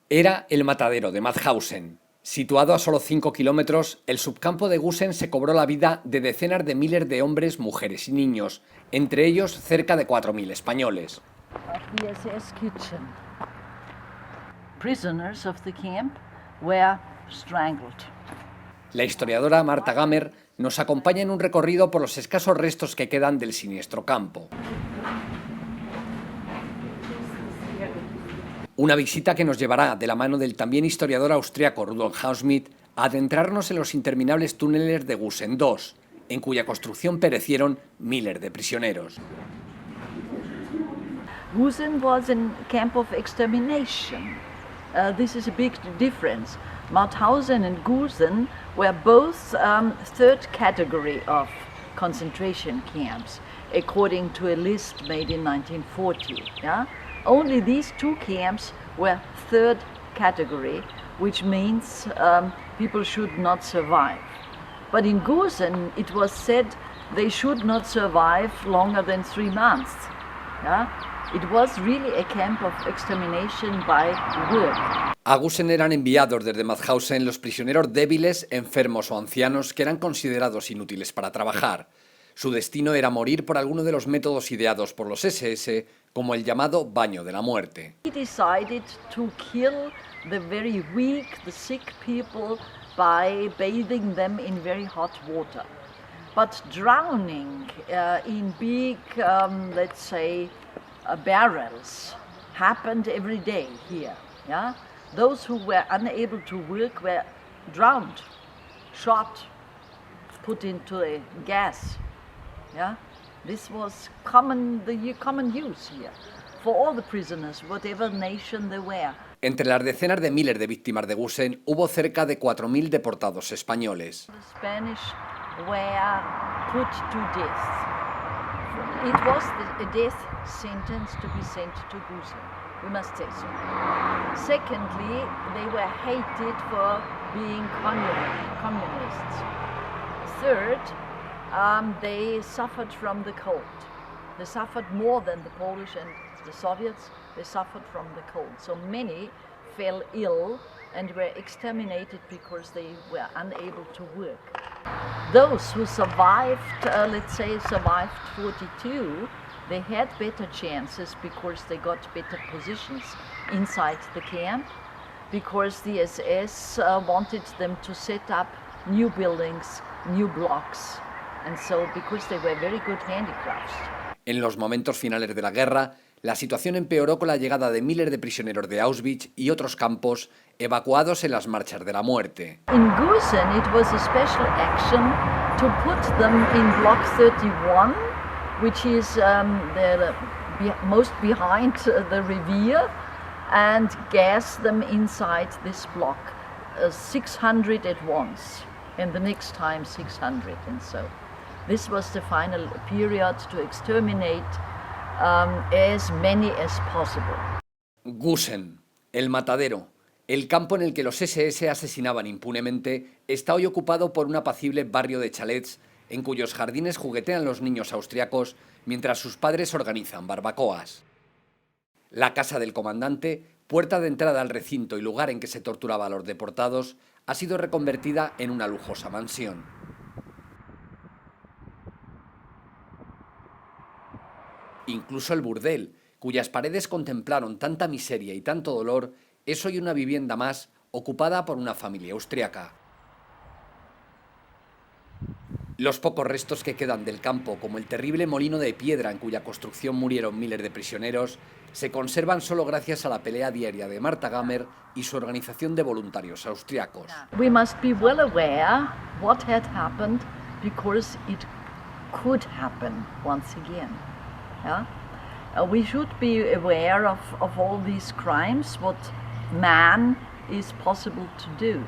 Era el matadero de Mauthausen. Situado a solo 5 kilómetros, el subcampo de Gusen se cobró la vida de decenas de miles de hombres, mujeres y niños, entre ellos cerca de 4.000 españoles. The SS kitchen. Prisoners of the camp were strangled. La historiadora Marta Gammer nos acompaña en un recorrido por los escasos restos que quedan del siniestro campo. Una visita que nos llevará, de la mano del también historiador austriaco Rudolf Haunschmied, a adentrarnos en los interminables túneles de Gusen II, en cuya construcción perecieron miles de prisioneros. Gusen was a camp of extermination. This is a big difference. Mauthausen and Gusen were both third category of concentration camps, according to a list made in 1940. Yeah? Only these two camps were third category, which means people should not survive. But in Gusen, it was said they should not survive longer than 3 months. Yeah? It was really a camp of extermination by work. A Gusen eran enviados desde Mauthausen los prisioneros débiles, enfermos o ancianos que eran considerados inútiles para trabajar. Su destino era morir por alguno de los métodos ideados por los SS, como el llamado baño de la muerte. He decided to kill the very weak, the sick people by bathing them in very hot water. But drowning in big, let's say, barrels happened every day here. Yeah? Those who were unable to work were drowned, shot, put into a gas. Yeah? This was the common use here for all the prisoners, whatever nation they were. Entre las decenas de miles de víctimas de Gusen hubo cerca de 4.000 deportados españoles. The Spanish were put to death. It was a death sentence to be sent to Gusen. We must say so. Secondly, they were hated for being communists. Third, they suffered from the cold. They suffered more than the Polish and the Soviets. They suffered from the cold. So many fell ill and were exterminated because they were unable to work. Those who survived, let's say survived 42, they had better chances because they got better positions inside the camp, because the SS wanted them to set up new buildings, new blocks, and so because they were very good handicrafts. En los momentos finales de la guerra, la situación empeoró con la llegada de miles de prisioneros de Auschwitz y otros campos evacuados en las marchas de la muerte. In Gusen, it was a special action to put them in Block 31, which is most behind the revier, and gas them inside this block, 600 at once, and the next time 600, and so. This was the final period to exterminate as many as possible. Gusen, el matadero, el campo en el que los SS asesinaban impunemente, está hoy ocupado por un apacible barrio de chalets en cuyos jardines juguetean los niños austriacos mientras sus padres organizan barbacoas. La casa del comandante, puerta de entrada al recinto y lugar en que se torturaba a los deportados, ha sido reconvertida en una lujosa mansión. Incluso el burdel, cuyas paredes contemplaron tanta miseria y tanto dolor, es hoy una vivienda más ocupada por una familia austriaca. Los pocos restos que quedan del campo, como el terrible molino de piedra en cuya construcción murieron miles de prisioneros, se conservan solo gracias a la pelea diaria de Marta Gammer y su organización de voluntarios austriacos. We must be well aware what had happened because it could happen once again. Yeah? We should be aware of all these crimes, what man is possible to do.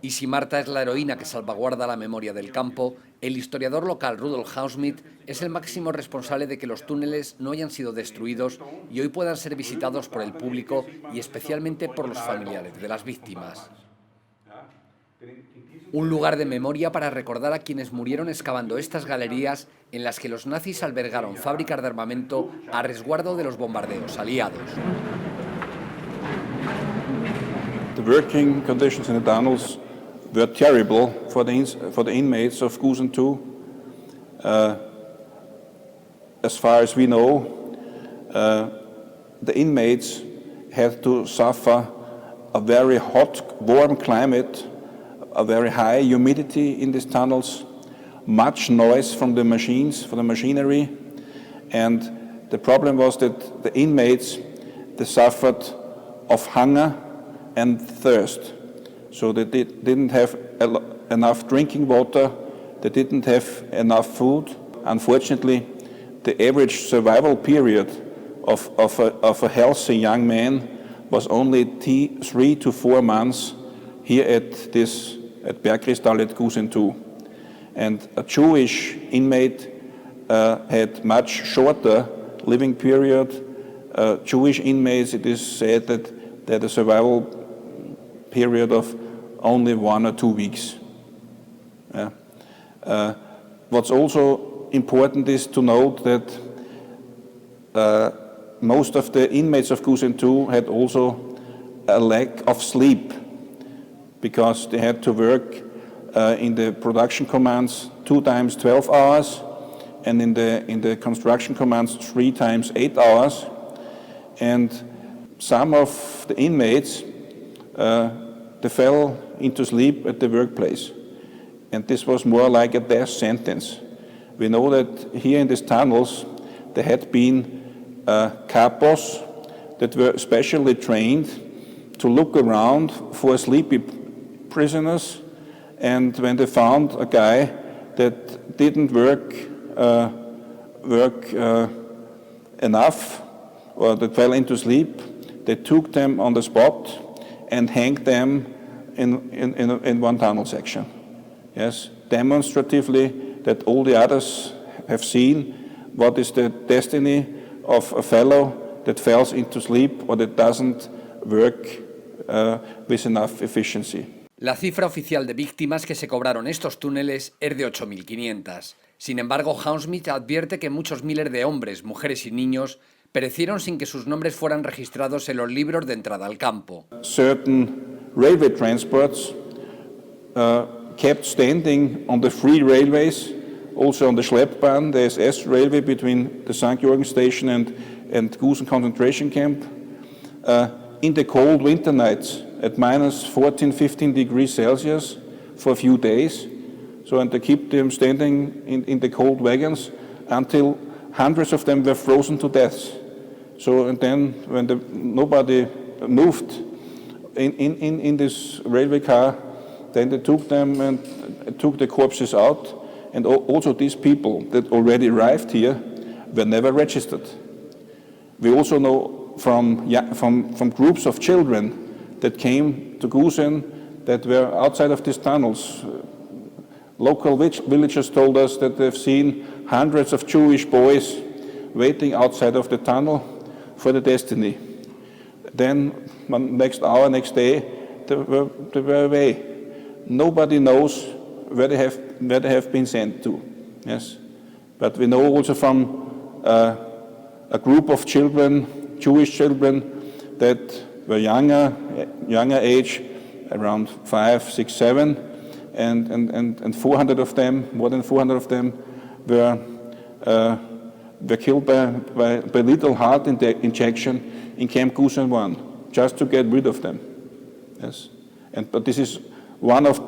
Y si Marta es la heroína que salvaguarda la memoria del campo, el historiador local Rudolf Haunschmied es el máximo responsable de que los túneles no hayan sido destruidos y hoy puedan ser visitados por el público y especialmente por los familiares de las víctimas. Un lugar de memoria para recordar a quienes murieron excavando estas galerías en las que los nazis albergaron fábricas de armamento a resguardo de los bombardeos aliados. The working conditions in the tunnels were terrible for the inmates of Gusen II. As far as we know, the inmates had to suffer a very hot, warm climate, a very high humidity in these tunnels, much noise from the machines, from the machinery, and the problem was that the inmates, they suffered of hunger and thirst. So they didn't have enough drinking water, they didn't have enough food. Unfortunately, the average survival period of a healthy young man was only 3 to 4 months here at Bergkristall at Gusen II. And a Jewish inmate had much shorter living period. Jewish inmates, it is said that they had a survival period of only 1 or 2 weeks. What's also important is to note that most of the inmates of Gusen II had also a lack of sleep because they had to work in the production commands 2 times 12 hours and in the construction commands 3 times 8 hours. And some of the inmates, they fell into sleep at the workplace. And this was more like a death sentence. We know that here in these tunnels there had been capos that were specially trained to look around for sleepy prisoners, and when they found a guy that didn't work enough or that fell into sleep, they took them on the spot and hanged them in one tunnel section. Yes, demonstratively that all the others have seen what is the destiny of a fellow that falls into sleep or that doesn't work with enough efficiency. La cifra oficial de víctimas que se cobraron estos túneles es de 8.500. Sin embargo, Haunschmied advierte que muchos miles de hombres, mujeres y niños perecieron sin que sus nombres fueran registrados en los libros de entrada al campo. Certain railway transports kept standing on the free railways, also on the Schleppbahn, the SS railway between the St. Georgen station and Gusen concentration camp, in the cold winter nights at minus 14, 15 degrees Celsius for a few days. So, and they keep them standing in the cold wagons until hundreds of them were frozen to death. So, and then when nobody moved in this railway car, then they took them and took the corpses out. And also these people that already arrived here were never registered. We also know from groups of children that came to Gusen that were outside of these tunnels. Local villagers told us that they've seen hundreds of Jewish boys waiting outside of the tunnel for the destiny. Then next hour, next day, they were away. Nobody knows where they have been sent to. Yes, but we know also from a group of children, Jewish children, that were younger age, around 5, 6, 7, and 400 of them, more than 400 of them, were killed by lethal heart injection in Camp Gusen I, just to get rid of them. Yes, but this is one of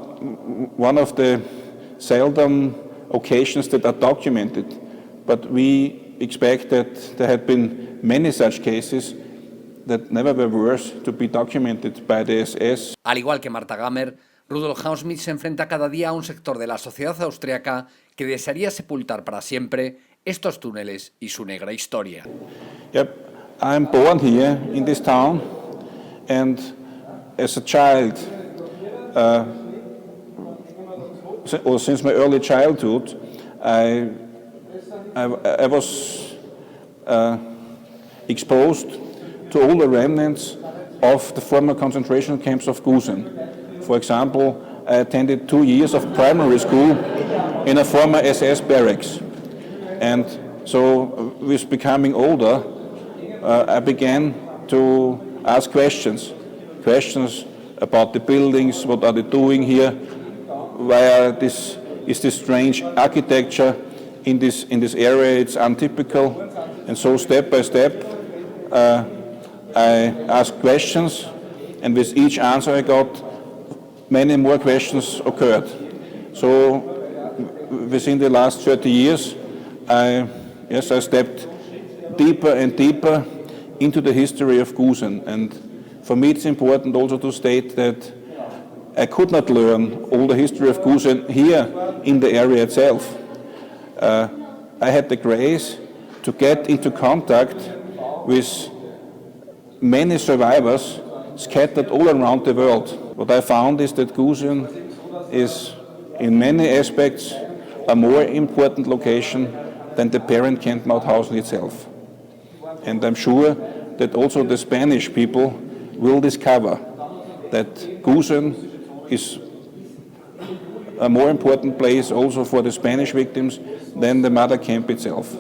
the seldom occasions that are documented, but we expect that there had been many such cases that never were worse to be documented by the SS. Al igual que Martha Gammer, Rudolf Haunschmied se enfrenta cada día a un sector de la sociedad austriaca que desearía sepultar para siempre estos túneles y su negra historia. Yep, I'm born here in this town, and as a child, or since my early childhood, I was exposed to all the remnants of the former concentration camps of Gusen. For example, I attended 2 years of primary school in a former SS barracks. And so with becoming older, I began to ask questions about the buildings, what are they doing here, why is this strange architecture in this area, it's untypical. And so step by step, I asked questions, and with each answer I got, many more questions occurred. So within the last 30 years, I stepped deeper and deeper into the history of Gusen. And for me it's important also to state that I could not learn all the history of Gusen here in the area itself. I had the grace to get into contact with many survivors scattered all around the world. What I found is that Gusen is in many aspects a more important location than the parent camp Mauthausen itself. And I'm sure that also the Spanish people will discover that Gusen is a more important place also for the Spanish victims than the mother camp itself.